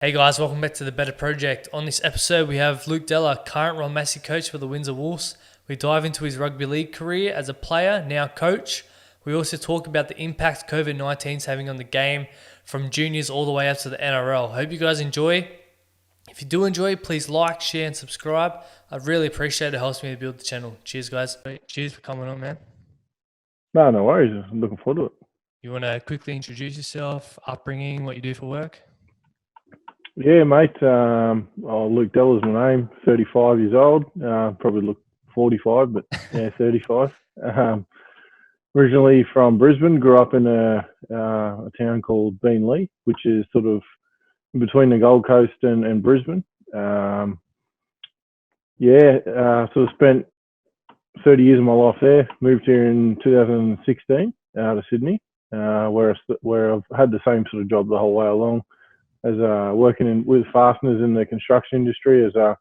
Hey guys, welcome back to the Better Project. On this episode, we have Luke Della, current Ron Massey coach for the Windsor Wolves. We dive into his rugby league career as a player, now coach. We also talk about the impact COVID-19 is having on the game from juniors all the way up to the NRL. Hope you guys enjoy. If you do enjoy, please like, share, and subscribe. I'd really appreciate it. It helps me to build the channel. Cheers, guys. Cheers for coming on, man. No worries. I'm looking forward to it. You want to quickly introduce yourself, upbringing, what you do for work? Yeah, mate. Luke Della's my name. 35 years old. Probably look 45, but yeah, 35. Originally from Brisbane. Grew up in a town called Beenleigh, which is sort of in between the Gold Coast and Brisbane. Sort of spent 30 years of my life there. Moved here in 2016 out of Sydney, where I've had the same sort of job the whole way along, as working with fasteners in the construction industry as a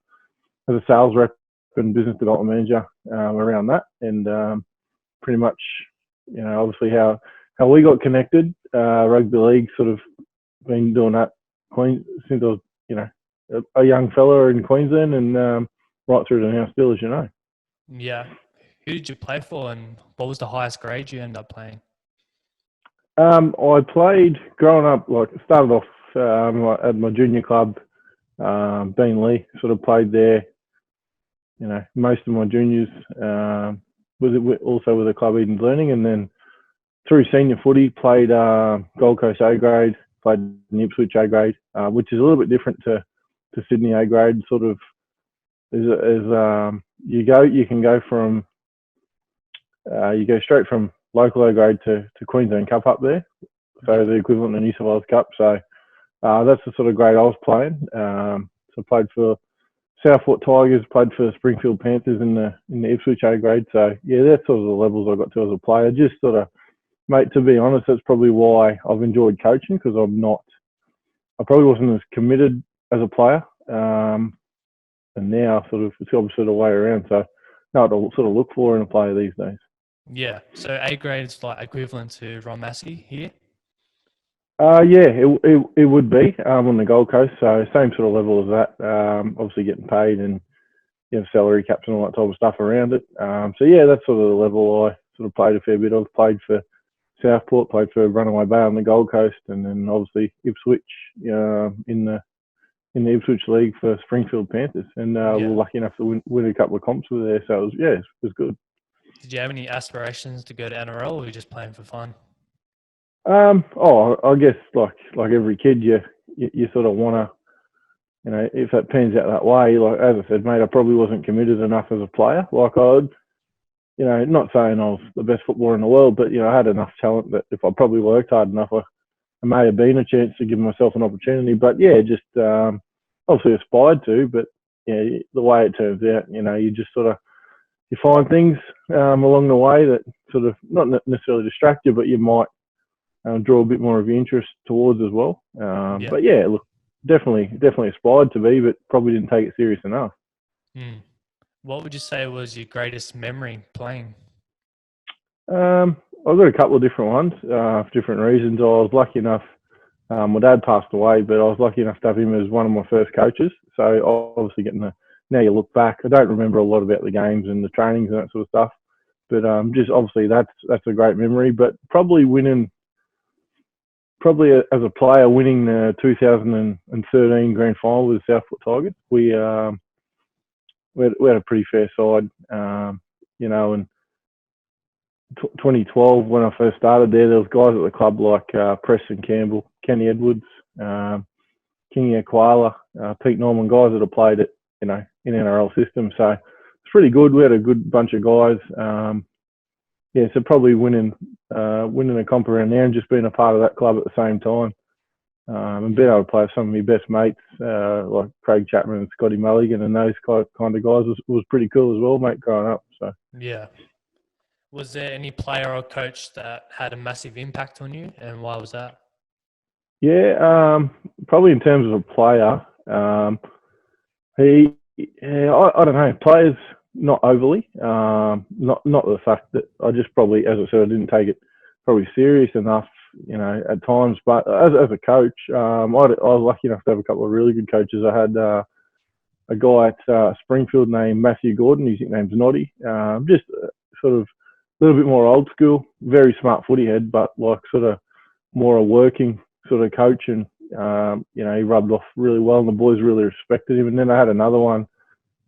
sales rep and business development manager around that, and pretty much, obviously how we got connected. Rugby league, sort of been doing that since I was a young fella in Queensland, and right through to now still, as you know. Yeah. Who did you play for, and what was the highest grade you ended up playing? I played growing up. Started off at my junior club, Beenleigh. Sort of played there. Most of my juniors also with the club Eden's Learning, and then through senior footy played Gold Coast A grade, played in Ipswich A grade, which is a little bit different to Sydney A grade. Sort of you can go from you go straight from local A grade to Queensland Cup up there, so the equivalent of New South Wales Cup. So that's the sort of grade I was playing. So played for Southport Tigers, played for Springfield Panthers in the Ipswich A grade. So yeah, that's sort of the levels I got to as a player. Just sort of, mate, to be honest, that's probably why I've enjoyed coaching, because I probably wasn't as committed as a player, and now sort of it's the opposite the way around. So know what to sort of look for in a player these days. Yeah, so A grade is like equivalent to Ron Massey here? It would be on the Gold Coast, so same sort of level as that. Obviously getting paid and salary caps and all that type of stuff around it. So yeah, that's sort of the level I sort of played a fair bit of. Played for Southport, played for Runaway Bay on the Gold Coast, and then obviously Ipswich in the Ipswich League for Springfield Panthers, and we were lucky enough to win a couple of comps with there. So it was good. Did you have any aspirations to go to NRL, or were you just playing for fun? I guess like every kid, you sort of want to, if that pans out that way. Like as I said, mate, I probably wasn't committed enough as a player. Like not saying I was the best footballer in the world, but I had enough talent that if I probably worked hard enough, I may have been a chance to give myself an opportunity. But yeah, just obviously aspired to. But yeah, the way it turns out, you just sort of you find things along the way that sort of not necessarily distract you, but you might draw a bit more of your interest towards as well. But yeah, look, definitely aspired to be, but probably didn't take it serious enough. What would you say was your greatest memory playing? I've got a couple of different ones for different reasons. I was lucky enough, my dad passed away, but I was lucky enough to have him as one of my first coaches. So obviously now you look back, I don't remember a lot about the games and the trainings and that sort of stuff, but just obviously that's a great memory. But probably as a player, winning the 2013 grand final with the Southport Tigers. We had a pretty fair side, and 2012 when I first started there was guys at the club like Preston Campbell, Kenny Edwards, Kingy Aquala, Pete Norman, guys that have played it, in NRL system. So it's pretty good. We had a good bunch of guys. So probably winning a comp around there and just being a part of that club at the same time. And being able to play with some of my best mates, like Craig Chapman and Scotty Mulligan and those kind of guys was pretty cool as well, mate, growing up. So yeah. Was there any player or coach that had a massive impact on you, and why was that? Yeah, probably in terms of a player, I don't know, players not overly, not the fact that I just probably, as I said, I didn't take it probably serious enough at times. But as a coach, I was lucky enough to have a couple of really good coaches. I had a guy at Springfield named Matthew Gordon. His nickname's Noddy. Just sort of a little bit more old school, very smart footy head, but like sort of more a working sort of coach. And, he rubbed off really well and the boys really respected him. And then I had another one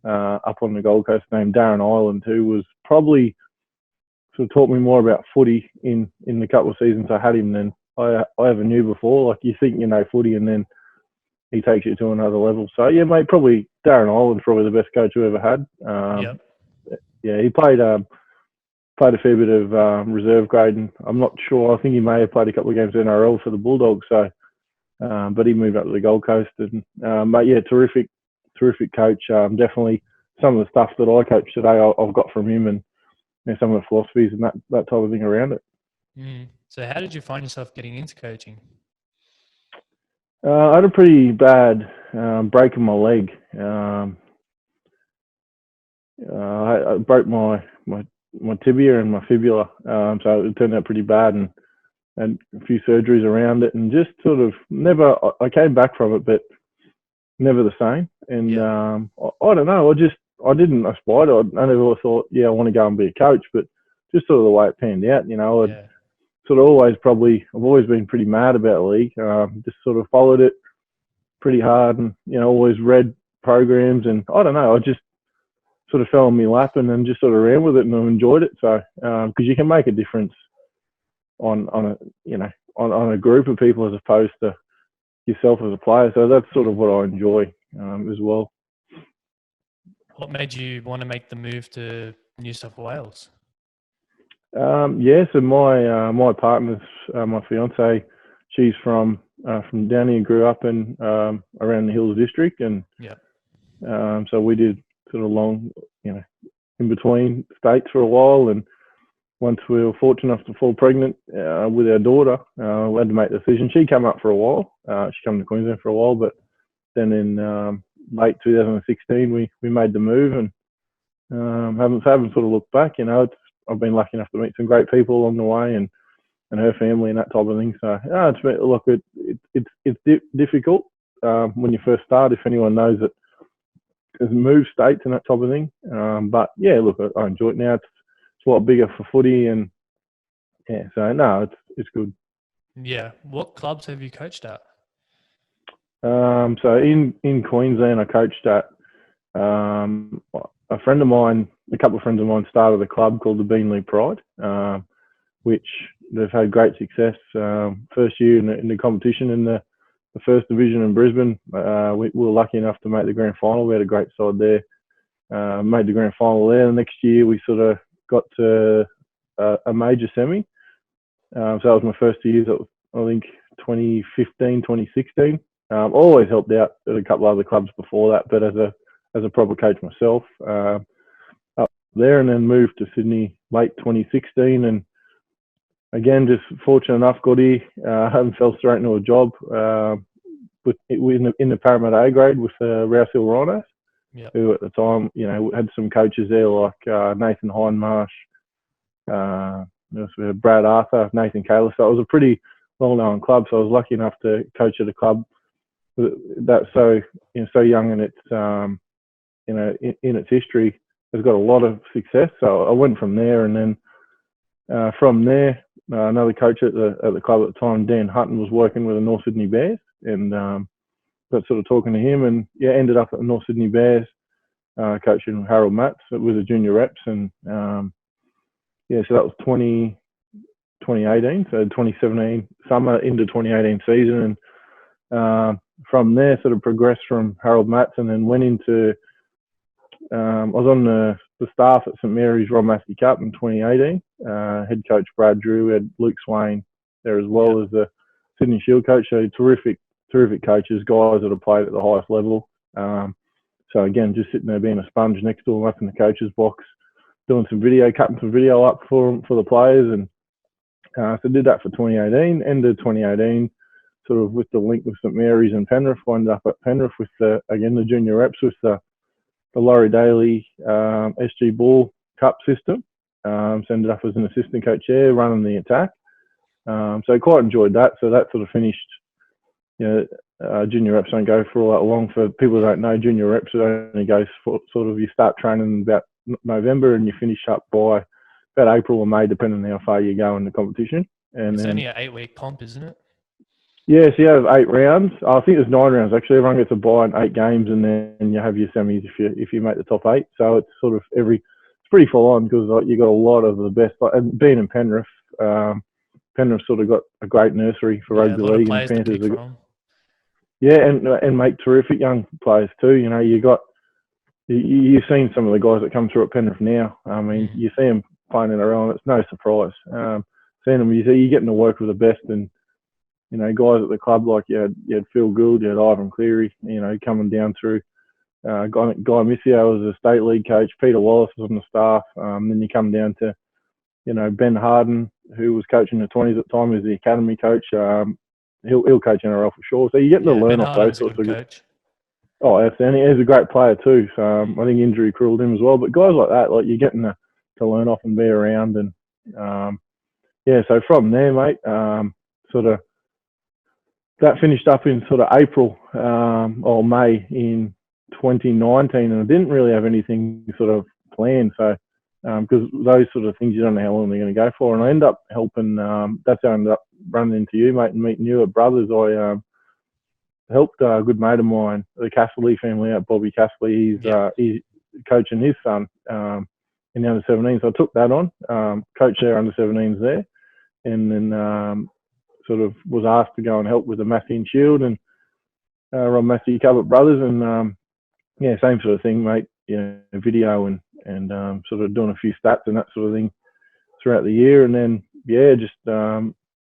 up on the Gold Coast named Darren Ireland, who was probably sort of taught me more about footy in the couple of seasons I had him than I ever knew before. Like, you think you know footy and then he takes you to another level. So, yeah, mate, probably Darren Ireland's probably the best coach we ever had. Yeah, he played a fair bit of reserve grade, and I'm not sure. I think he may have played a couple of games NRL for the Bulldogs. So, but he moved up to the Gold Coast, and but yeah, terrific coach. Definitely some of the stuff that I coach today, I've got from him, and some of the philosophies and that type of thing around it. So, how did you find yourself getting into coaching? I had a pretty bad break in my leg. I broke my tibia and my fibula, so it turned out pretty bad, and had a few surgeries around it, and just sort of never. I came back from it, but never the same. And I don't know. I didn't aspire to it. I never thought, I want to go and be a coach, but just sort of the way it panned out, I'd sort of I've always been pretty mad about the league. Just sort of followed it pretty hard, and always read programs, and I don't know. I just sort of fell on my lap and then just sort of ran with it, and I enjoyed it. So because you can make a difference on a group of people as opposed to yourself as a player. So that's sort of what I enjoy as well. What made you want to make the move to New South Wales? So my partner's my fiance. She's from down here, grew up in around the Hills District, and so we did sort of long, in between states for a while. And once we were fortunate enough to fall pregnant with our daughter, we had to make the decision. She came up for a while. She came to Queensland for a while, but then in late 2016 we made the move, and haven't sort of looked back. I've been lucky enough to meet some great people along the way, and her family and that type of thing. So it's difficult when you first start. If anyone knows it, has moved states and that type of thing. But yeah, look, I enjoy it now. It's a lot bigger for footy, and so no, it's good. Yeah. What clubs have you coached at? So in Queensland, I coached at a couple of friends of mine started a club called the Beanley Pride, which they've had great success. First year in the competition in the first division in Brisbane, we were lucky enough to make the grand final. We had a great side there. Made the grand final there. The next year we sort of got to a major semi. So that was my first year. That was, I think, 2015, 2016. Always helped out at a couple of other clubs before that, but as a proper coach myself, up there, and then moved to Sydney late 2016. And again, just fortunate enough, got here, and fell straight into a job in the Parramatta A grade with Rouse Hill Rhinos, who at the time, had some coaches there like Nathan Hindmarsh, Brad Arthur, Nathan Kalis. So it was a pretty well-known club. So I was lucky enough to coach at a club that's so young, and it's in its history has got a lot of success. So I went from there, and then from there, another coach at the club at the time, Dan Hutton, was working with the North Sydney Bears, and got sort of talking to him, and ended up at the North Sydney Bears, coaching Harold Matts with the junior reps, and so that was 2018, so 2017 summer into 2018 season, and from there sort of progressed from Harold Matts, and then went into I was on the staff at St Mary's Ron Massey Cup in 2018. Head coach Brad Drew, had Luke Swain there as well as the Sydney Shield coach. So terrific coaches, guys that have played at the highest level. So again, just sitting there being a sponge next to them up in the coach's box, doing some video, cutting some video up for the players, and so did that for 2018. End of 2018, sort of with the link with St Mary's and Penrith, wound up at Penrith with the junior reps with the Laurie Daly SG Ball Cup system. So ended up as an assistant coach there, running the attack. So quite enjoyed that. So that sort of finished. Junior reps don't go for all that long. For people who don't know, junior reps only goes for sort of you start training about November and you finish up by about April or May, depending on how far you go in the competition. And it's then only an 8-week comp, isn't it? yeah, so you have 8 rounds. I think there's 9 rounds actually. Everyone gets a bye in 8 games, and then you have your semis if you make the top 8. So it's sort of it's pretty full on because you got a lot of the best. And being in Penrith, Penrith sort of got a great nursery for rugby A lot of league, and the players to Panthers pick from. yeah, and make terrific young players too. You've seen some of the guys that come through at Penrith now. I mean, you see them playing in a row, and it's no surprise. Seeing them, you're getting to work with the best, and guys at the club like you had Phil Gould, you had Ivan Cleary, coming down through. Guy Missio was a state league coach. Peter Wallace was on the staff. Then you come down to, Ben Harden, who was coaching the 20s at the time, is the academy coach. He'll coach NRL for sure. So you get to learn off those sorts of coach. Oh, outstanding. He's a great player too. So I think injury crippled him as well. But guys like that, like you're getting to learn off and be around. And so from there, mate, sort of that finished up in sort of April or May in 2019, and I didn't really have anything sort of planned. So because those sort of things you don't know how long they're going to go for. And I end up helping. That's how I ended up running into you, mate, and meeting you at Brothers. I helped a good mate of mine, the Castley family out, Bobby Castley. He's coaching his son in the under 17s. So I took that on, coached their under 17s there, and then sort of was asked to go and help with the Massey and Shield and Ron Massey Cup at Brothers, and same sort of thing, mate. Video and sort of doing a few stats and that sort of thing throughout the year, and then just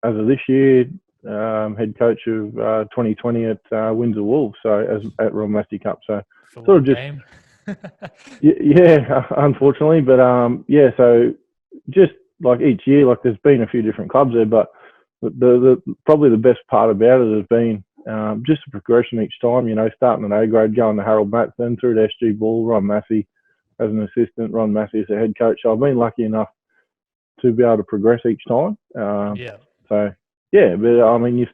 as of this year, head coach of 2020 at Windsor Wolves, so at Ron Massey Cup. So For sort of just game. unfortunately, but so just like each year, like there's been a few different clubs there, but the probably the best part about it has been just the progression each time. Starting at A grade, going to Harold Matts, then through to SG Ball, Ron Massey as an assistant, Ron Massey as a head coach. So I've been lucky enough to be able to progress each time. So but I mean, you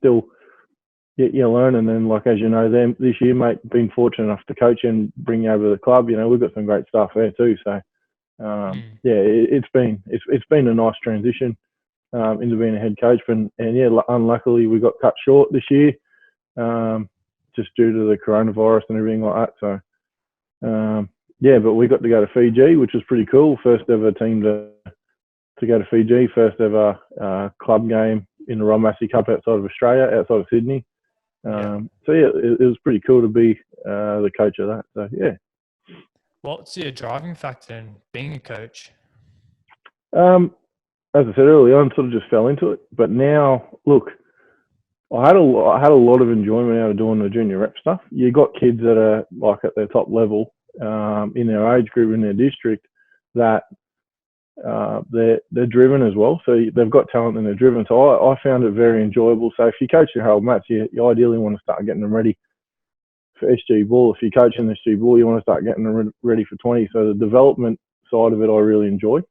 learn, and then like as you know, then this year, mate, been fortunate enough to coach and bring you over to the club. We've got some great stuff there too. So it's been a nice transition into being a head coach, and unluckily we got cut short this year, just due to the coronavirus and everything like that. So but we got to go to Fiji, which was pretty cool. First ever team to go to Fiji, first ever club game in the Ron Massey Cup outside of Australia, outside of Sydney. It was pretty cool to be the coach of that. So What's your driving factor in being a coach? As I said earlier on, sort of just fell into it. But now, look, I had a lot of enjoyment out of doing the junior rep stuff. You got kids that are like at their top level in their age group in their district that they're driven as well. So they've got talent and they're driven. So I found it very enjoyable. So if you coach your Harold Matts, you ideally want to start getting them ready for SG Ball. If you're coaching SG Ball, you want to start getting them ready for 20. So the development side of it, I really enjoy.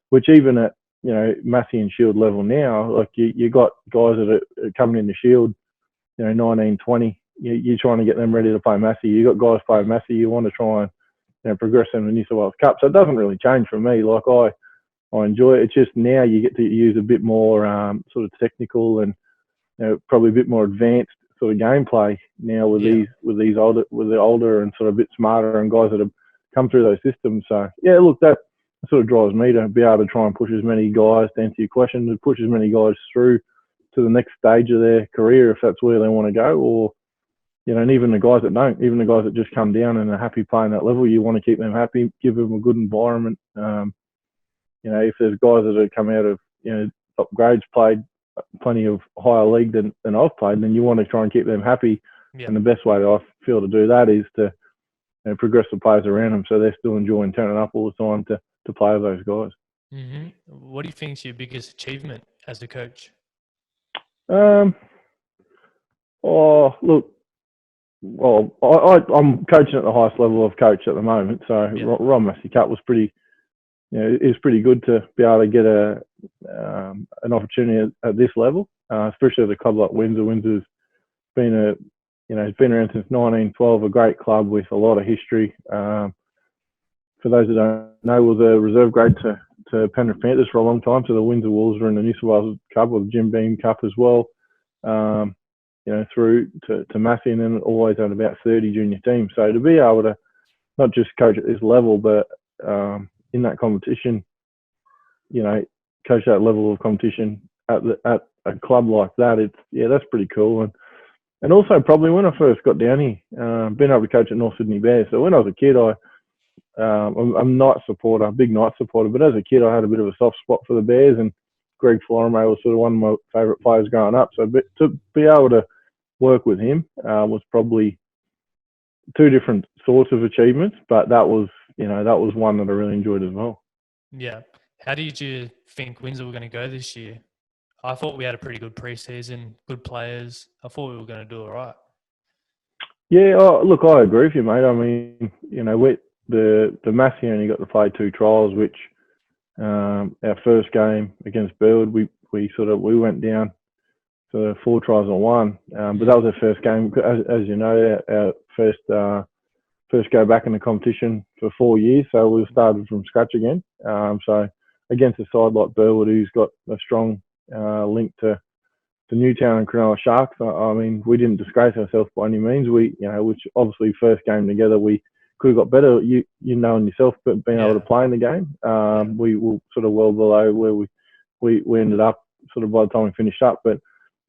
Which even at Massey and Shield level now, like you got guys that are coming in the Shield, 19, 20. You're trying to get them ready to play Massey. You got guys playing Massey. You want to try and progress them in the New South Wales Cup. So it doesn't really change for me. Like I enjoy it. It's just now you get to use a bit more sort of technical and probably a bit more advanced sort of gameplay now with these older and sort of a bit smarter and guys that have come through those systems. So look, that sort of drives me to be able to try and push as many guys, to answer your question, to push as many guys through to the next stage of their career if that's where they want to go, or and even the guys that don't, even the guys that just come down and are happy playing that level, you want to keep them happy, give them a good environment. If there's guys that have come out of top grades, played plenty of higher league than I've played, then you want to try and keep them happy. And the best way that I feel to do that is to progress the players around them so they're still enjoying turning up all the time to play with those guys. Mm-hmm. What do you think is your biggest achievement as a coach? I'm coaching at the highest level of coach at the moment. So Ron Massey Cup was pretty it's pretty good to be able to get an opportunity at this level, especially at a club like Windsor. Windsor's been it's been around since 1912, a great club with a lot of history. For those that don't know, was a reserve grade to Penrith Panthers for a long time. So the Windsor Wolves were in the New South Wales Cup or the Jim Beam Cup as well. Through to Massey, and then always had about 30 junior teams. So to be able to not just coach at this level, but in that competition, coach that level of competition at a club like that, that's pretty cool. And also probably when I first got down here, been able to coach at North Sydney Bears. So when I was a kid, I'm a Knights supporter, a big Knights supporter, but as a kid I had a bit of a soft spot for the Bears, and Greg Florime was sort of one of my favourite players growing up. So to be able to work with him was probably two different sorts of achievements, but that was one that I really enjoyed as well. Yeah. How did you think Windsor were going to go this year? I thought we had a pretty good preseason, good players. I thought we were going to do all right. Yeah, look, I agree with you, mate. I mean, the Massey only got to play 2 trials, which our first game against Burwood, we went down to 4 tries on 1. But that was our first game, as you know, our first go back in the competition for 4 years. So we started from scratch again. So against a side like Burwood, who's got a strong link to Newtown and Cronulla Sharks, I mean, we didn't disgrace ourselves by any means. Which obviously first game together, we could have got better. You knowing yourself, but being able to play in the game, we were sort of well below where we ended up sort of by the time we finished up. But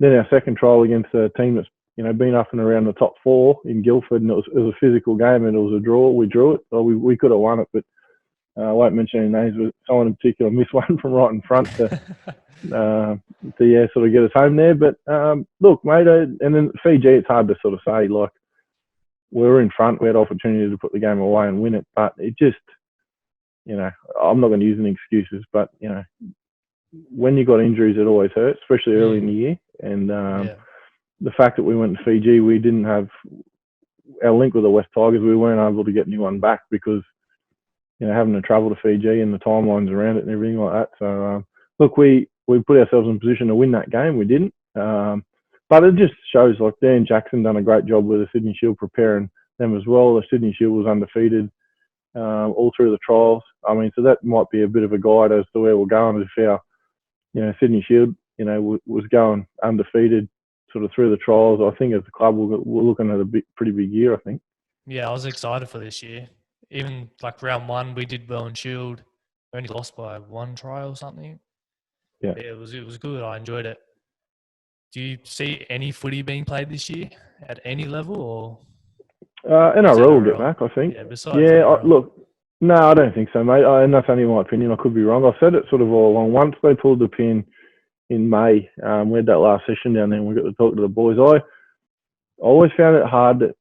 then our second trial against a team that's been up and around the top 4 in Guildford, and it was a physical game, and it was a draw. We drew it. Well, we could have won it, but I won't mention any names. But someone in particular missed one from right in front to sort of get us home there. But look, mate, and then Fiji, it's hard to sort of say. Like, we were in front, we had opportunity to put the game away and win it, but it just, I'm not going to use any excuses, but when you got injuries, it always hurts, especially early in the year. And the fact that we went to Fiji, we didn't have our link with the West Tigers. We weren't able to get anyone back because, having to travel to Fiji and the timelines around it and everything like that. So, look, we put ourselves in a position to win that game. We didn't. But it just shows, like, Dan Jackson done a great job with the Sydney Shield preparing them as well. The Sydney Shield was undefeated all through the trials. I mean, so that might be a bit of a guide as to where we're going. If our, Sydney Shield, was going undefeated sort of through the trials, I think as a club we're looking at a pretty big year, I think. Yeah, I was excited for this year. Even like round 1, we did well in Shield. We only lost by 1 try or something. Yeah, it was good. I enjoyed it. Do you see any footy being played this year at any level, or NRL will get back, I think. Yeah, besides look, no, I don't think so, mate. And that's only my opinion. I could be wrong. I've said it sort of all along. Once they pulled the pin in May, we had that last session down there and we got to talk to the boys. I always found it hard that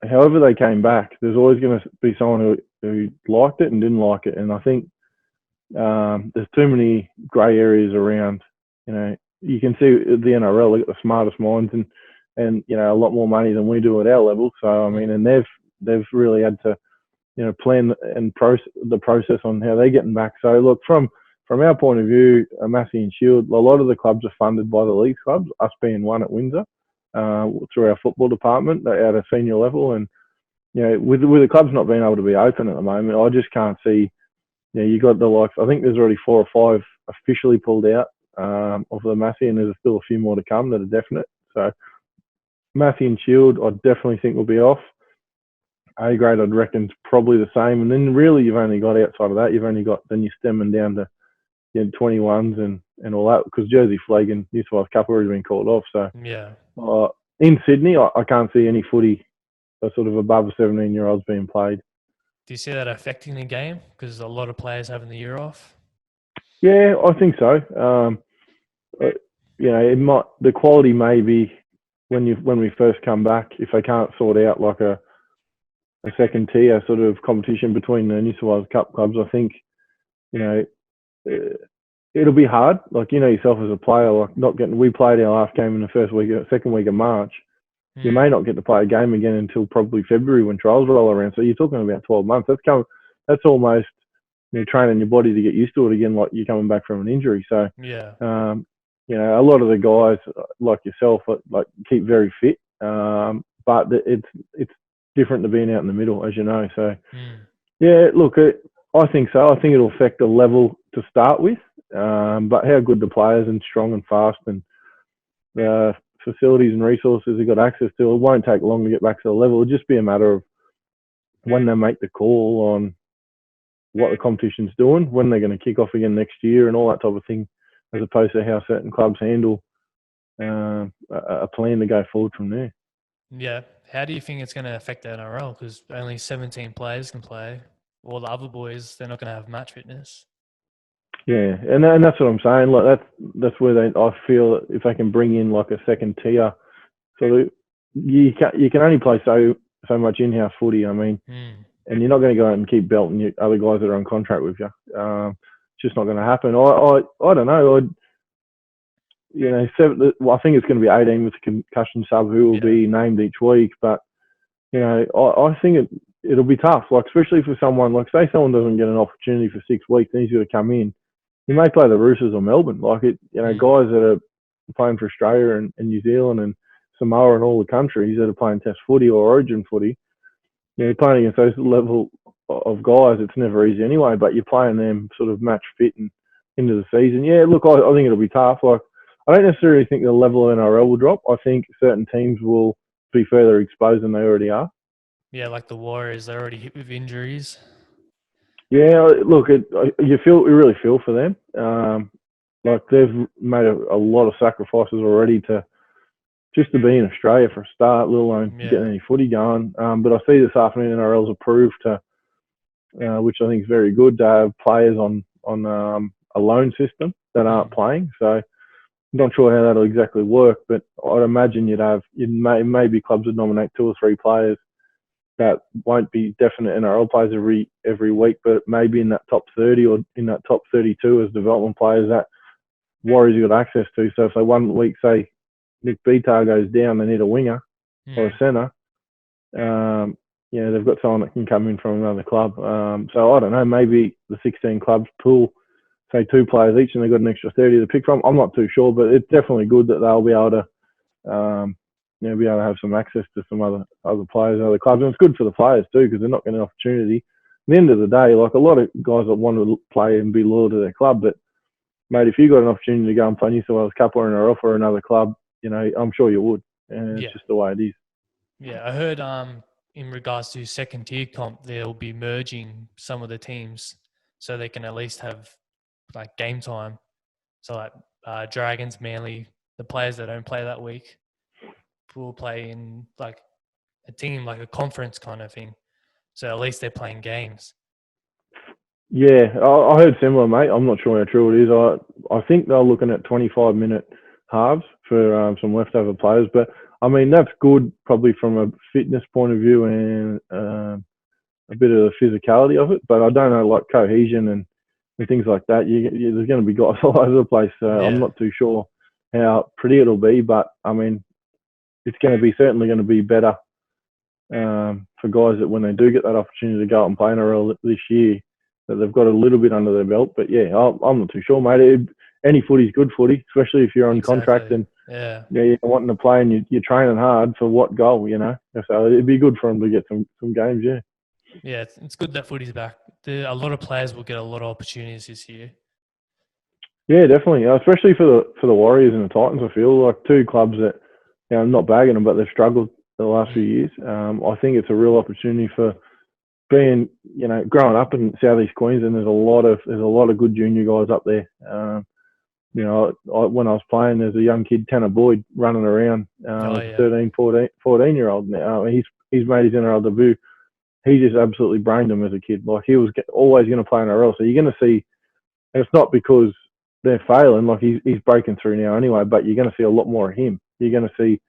however they came back, there's always going to be someone who liked it and didn't like it. And I think there's too many grey areas around. You can see the NRL, they got the smartest minds and a lot more money than we do at our level. So I mean, and they've really had to plan and the process on how they're getting back. So look, from our point of view, Massey and Shield, a lot of the clubs are funded by the league clubs. Us being one at Windsor through our football department at a senior level, and with the clubs not being able to be open at the moment, I just can't see. You got the likes. I think there's already 4 or 5 officially pulled out of the Massey, and there's still a few more to come that are definite. So Massey and Shield, I definitely think will be off. A grade, I'd reckon, is probably the same. And then really, you've only got outside of that, then you're stemming down to 21s and all that, because Jersey Flag and New South Wales Cup have already been called off. So in Sydney, I can't see any footy sort of above 17-year-olds being played. Do you see that affecting the game? Because a lot of players having the year off. Yeah, I think so. It might. The quality may be when we first come back, if they can't sort out like a second tier sort of competition between the New South Wales Cup clubs. I think it'll be hard. Like, yourself as a player, like we played our last game in the second week of March. You may not get to play a game again until probably February when trials roll around. So you're talking about 12 months. That's almost you're training your body to get used to it again, like you're coming back from an injury. So, Yeah. a lot of the guys like yourself, like keep very fit, but it's different to being out in the middle, as you know. So, yeah, look, I think so. I think it'll affect the level to start with, but how good the players and strong and fast and facilities and resources they've got access to, it won't take long to get back to the level. It'll just be a matter of when they make the call on what the competition's doing, when they're going to kick off again next year and all that type of thing, as opposed to how certain clubs handle a plan to go forward from there. Yeah. How do you think it's going to affect the NRL? Because only 17 players can play. All the other boys, they're not going to have match fitness. Yeah, and that's what I'm saying. Like that's where I feel if they can bring in like a second tier, so you can only play so much in-house footy. I mean, and you're not going to go out and keep belting your other guys that are on contract with you. It's just not going to happen. I don't know. I think it's going to be 18 with the concussion sub who will be named each week. But I think it'll be tough. Like especially for someone like say someone doesn't get an opportunity for 6 weeks, and he's going to come in. He may play the Roosters or Melbourne. Like guys that are playing for Australia and New Zealand and Samoa and all the countries that are playing Test footy or Origin footy. Playing against those level of guys, it's never easy anyway. But you're playing them sort of match fit and into the season. Yeah, look, I think it'll be tough. Like I don't necessarily think the level of NRL will drop. I think certain teams will be further exposed than they already are. Yeah, like the Warriors, they're already hit with injuries. Yeah, look, you really feel for them. Like they've made a lot of sacrifices already to be in Australia for a start, let alone getting any footy going. But I see this afternoon NRL's approved to, which I think is very good, to have players on a loan system that aren't playing. So I'm not sure how that'll exactly work, but I'd imagine maybe clubs would nominate 2 or 3 players that won't be definite NRL players every week, but maybe in that top 30 or in that top 32 as development players that Warriors have got access to. So if they one week say Nick Bitar goes down, they need a winger or a centre. They've got someone that can come in from another club. So I don't know, maybe the 16 clubs pool, say 2 players each, and they've got an extra 30 to pick from. I'm not too sure, but it's definitely good that they'll be able to be able to have some access to some other players, other clubs. And it's good for the players too, because they're not getting an opportunity. At the end of the day, like a lot of guys that want to play and be loyal to their club, but mate, if you got an opportunity to go and play New South Wales Cup or NRL for another club, I'm sure you would. And it's just the way it is. Yeah, I heard in regards to second tier comp, they'll be merging some of the teams so they can at least have like game time. So like Dragons, Manly, the players that don't play that week will play in like a team, like a conference kind of thing. So at least they're playing games. Yeah, I heard similar, mate. I'm not sure how true it is. I think they're looking at 25-minute halves for some leftover players. But, I mean, that's good probably from a fitness point of view and a bit of the physicality of it. But I don't know, like cohesion and things like that. There's going to be guys all over the place. So I'm not too sure how pretty it'll be. But, I mean, it's certainly going to be better for guys that when they do get that opportunity to go out and play NRL this year, that they've got a little bit under their belt. But yeah, I'm not too sure, mate. Any footy's good footy, especially if you're on contract and you're wanting to play and you're training hard for what goal, So it'd be good for them to get some games, yeah. Yeah, it's good that footy's back. A lot of players will get a lot of opportunities this year. Yeah, definitely, especially for the Warriors and the Titans. I feel like 2 clubs that I'm not bagging them, but they've struggled the last few years. I think it's a real opportunity for being, growing up in Southeast Queensland. There's a lot of good junior guys up there. When I was playing as a young kid, Tanner Boyd running around, 13, 14-year-old now. He's made his NRL debut. He just absolutely brained him as a kid. Like he was always going to play NRL. So you're going to see, and it's not because they're failing. Like he's breaking through now anyway. But you're going to see a lot more of him. You're going to see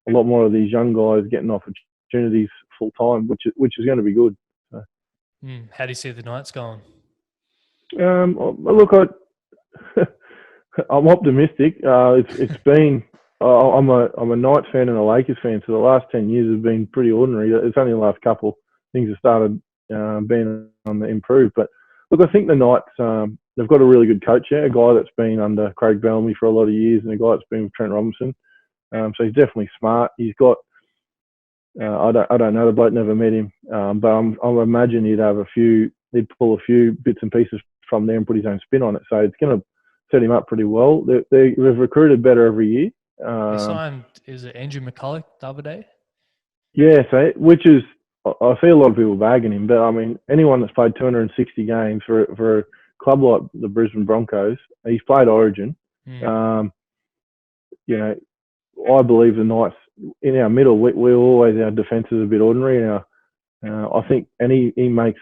a lot more of these young guys getting opportunities full time, which is going to be good. So. How do you see the Knights going? Look, I'm optimistic. It's been. I'm a Knights fan and a Lakers fan, so the last 10 years have been pretty ordinary. It's only the last couple things have started being on the improve. But look, I think the Knights, they've got a really good coach there, a guy that's been under Craig Bellamy for a lot of years, and a guy that's been with Trent Robinson. So he's definitely smart. He's got, I don't know the bloke, never met him, but I imagine he'd pull a few bits and pieces from there and put his own spin on it. So it's going to set him up pretty well. They've recruited better every year. They signed, is it Andrew McCulloch the other day? Yeah, so which is, I see a lot of people bagging him, but I mean, anyone that's played 260 games for a club like the Brisbane Broncos, he's played Origin. I believe the Knights in our middle, our defence is a bit ordinary. I think, and he makes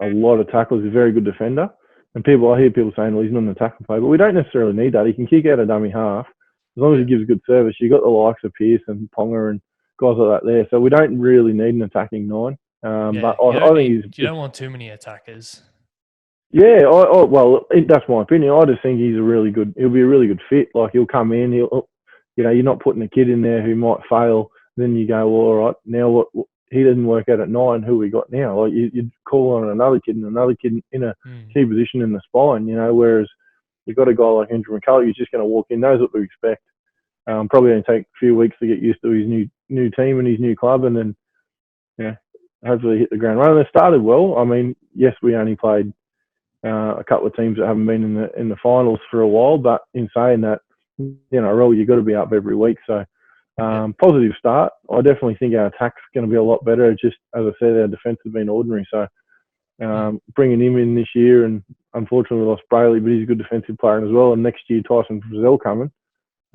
a lot of tackles. He's a very good defender. And I hear people saying, well, he's not an attacking player, but we don't necessarily need that. He can kick out a dummy half. As long as he gives good service, you've got the likes of Pearce and Ponga and guys like that there. So we don't really need an attacking nine. But I think you don't want too many attackers. Yeah, that's my opinion. I just think he'll be a really good fit. Like, he'll come in, you're not putting a kid in there who might fail. Then you go, well, all right, now what? He didn't work out at 9. Who we got now? Like, you'd call on another kid in a key position in the spine. Whereas you've got a guy like Andrew McCulloch who's just going to walk in, knows what to expect. Probably going to take a few weeks to get used to his new team and his new club, and then hopefully hit the ground running. They started well. I mean, yes, we only played a couple of teams that haven't been in the finals for a while, but in saying that, you've got to be up every week. So positive start. I definitely think our attack's going to be a lot better. Just as I said, our defence has been ordinary. So bringing him in this year, and unfortunately we lost Brayley, but he's a good defensive player as well. And next year Tyson Frizzell coming.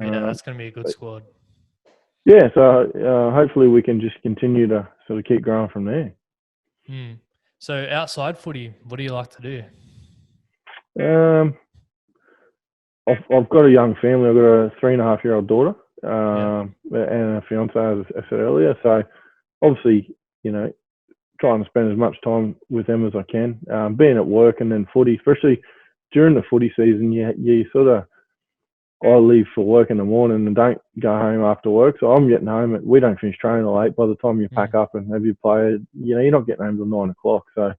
Yeah, that's going to be a good squad. Yeah, so hopefully we can just continue to sort of keep growing from there. So outside footy, what do you like to do? I've got a young family. I've got a 3.5-year-old daughter and a fiance, as I said earlier. So obviously, trying to spend as much time with them as I can. Being at work and then footy, especially during the footy season, you sort of, I leave for work in the morning and don't go home after work. So I'm getting home we don't finish training till 8. By the time you pack up and have your play, you're not getting home till 9 o'clock. So,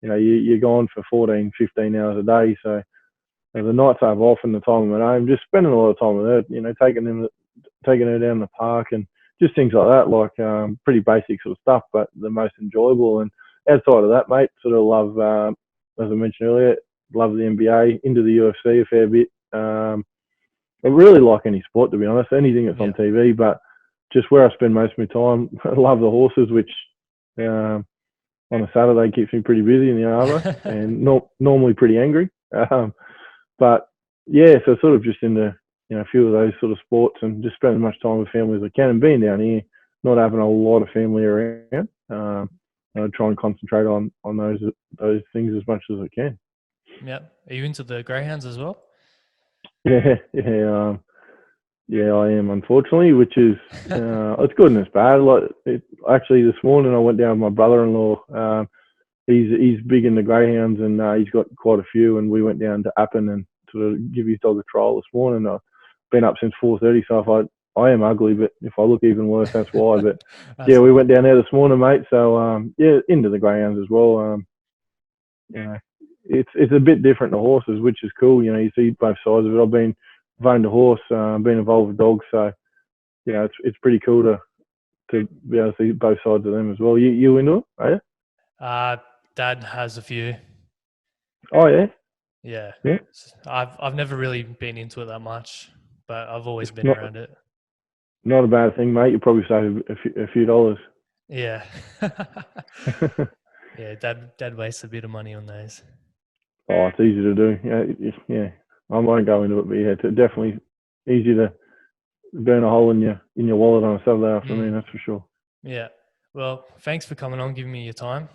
you're gone for 14, 15 hours a day. So the nights I have off and the time I'm at home, just spending a lot of time with her, taking her down the park and just things like that, like pretty basic sort of stuff, but the most enjoyable. And outside of that, mate, sort of love, as I mentioned earlier, love the NBA, into the UFC a fair bit. I really like any sport, to be honest, anything that's on TV, but just where I spend most of my time, I love the horses, which on a Saturday keeps me pretty busy in the arbour and normally pretty angry. But yeah, so sort of just into a few of those sort of sports and just spend as much time with family as I can. And being down here, not having a lot of family around, I try and concentrate on those things as much as I can. Yeah. Are you into the greyhounds as well? Yeah, I am, unfortunately, which is it's good and it's bad. Actually, this morning I went down with my brother-in-law. He's big into greyhounds and he's got quite a few. And we went down to Appin and sort of give his dog a trial this morning. I've been up since 4:30, so if I am ugly, but if I look even worse, that's why. But we went down there this morning, mate. So into the greyhounds as well. It's a bit different to horses, which is cool. You see both sides of it. I've owned a horse, been involved with dogs, so it's pretty cool to be able to see both sides of them as well. You into it, are you? Dad has a few. Oh yeah. Yeah. I've never really been into it that much, but I've always been around it. Not a bad thing, mate. You probably save a few dollars. Yeah. Yeah. Dad wastes a bit of money on those. Oh, it's easy to do. Yeah. I won't go into it, but yeah, it's definitely easy to burn a hole in your wallet on a Saturday afternoon. That's for sure. Yeah. Well, thanks for coming on, giving me your time.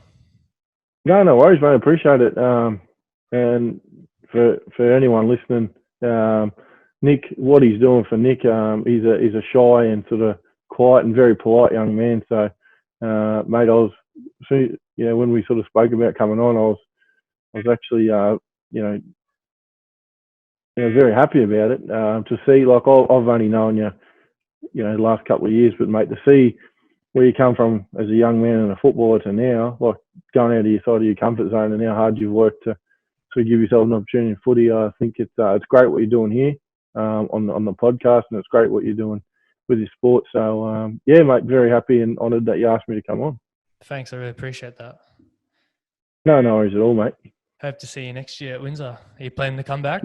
No worries, mate. I appreciate it. And for anyone listening, Nick, what he's doing for Nick, he's a shy and sort of quiet and very polite young man. So, mate, when we sort of spoke about coming on, I was actually, very happy about it. To see, like, I've only known you, the last couple of years, but mate, to see where you come from as a young man and a footballer to now, like, going out of your side of your comfort zone and how hard you've worked to give yourself an opportunity in footy. I think it's great what you're doing here on the podcast, and it's great what you're doing with your sport. So yeah, mate, very happy and honoured that you asked me to come on. Thanks, I really appreciate that. No worries at all, mate. Hope to see you next year at Windsor. Are you planning to come back?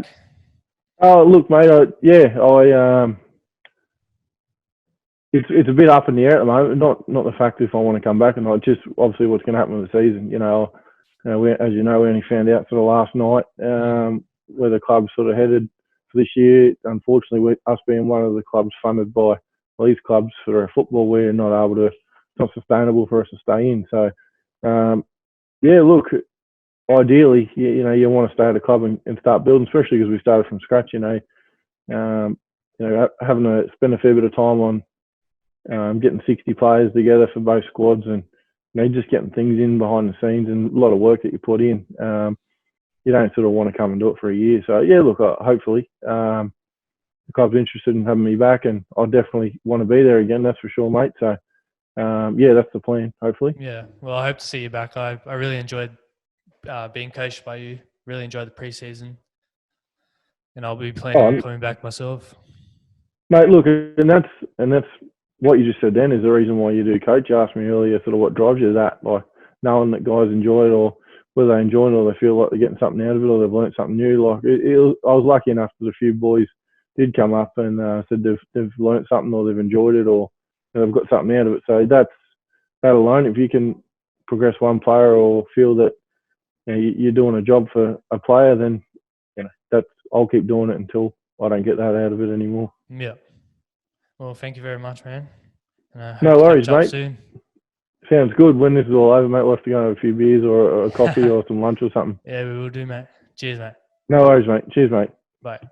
Oh, look, mate. It's a bit up in the air at the moment. Not the fact if I want to come back, and not just obviously what's going to happen with the season. As you know, we only found out sort of last night where the club's sort of headed for this year. Unfortunately, us being one of the clubs funded by these clubs for our football, we're not able to. It's not sustainable for us to stay in. So, yeah, look. Ideally, you want to stay at a club and start building, especially because we started from scratch. Having to spend a fair bit of time on getting 60 players together for both squads, and just getting things in behind the scenes and a lot of work that you put in. You don't sort of want to come and do it for a year. So yeah, look, hopefully the club's interested in having me back, and I definitely want to be there again. That's for sure, mate. So yeah, that's the plan. Hopefully. Yeah. Well, I hope to see you back. I really enjoyed being coached by you. Really enjoyed the preseason, and I'll be planning on coming back myself. Mate, look, and that's what you just said. Then is the reason why you do coach. You asked me earlier, sort of what drives you. That like knowing that guys enjoy it, or whether they enjoy it, or they feel like they're getting something out of it, or they've learnt something new. Like I was lucky enough that a few boys did come up and said they've learnt something, or they've enjoyed it, or they've got something out of it. So that alone, if you can progress one player or feel that you're doing a job for a player, then I'll keep doing it until I don't get that out of it anymore. Yeah. Well, thank you very much, man. No worries, mate. Soon. Sounds good. When this is all over, mate, we'll have to go and have a few beers or a coffee or some lunch or something. Yeah, we will do, mate. Cheers, mate. No worries, mate. Cheers, mate. Bye.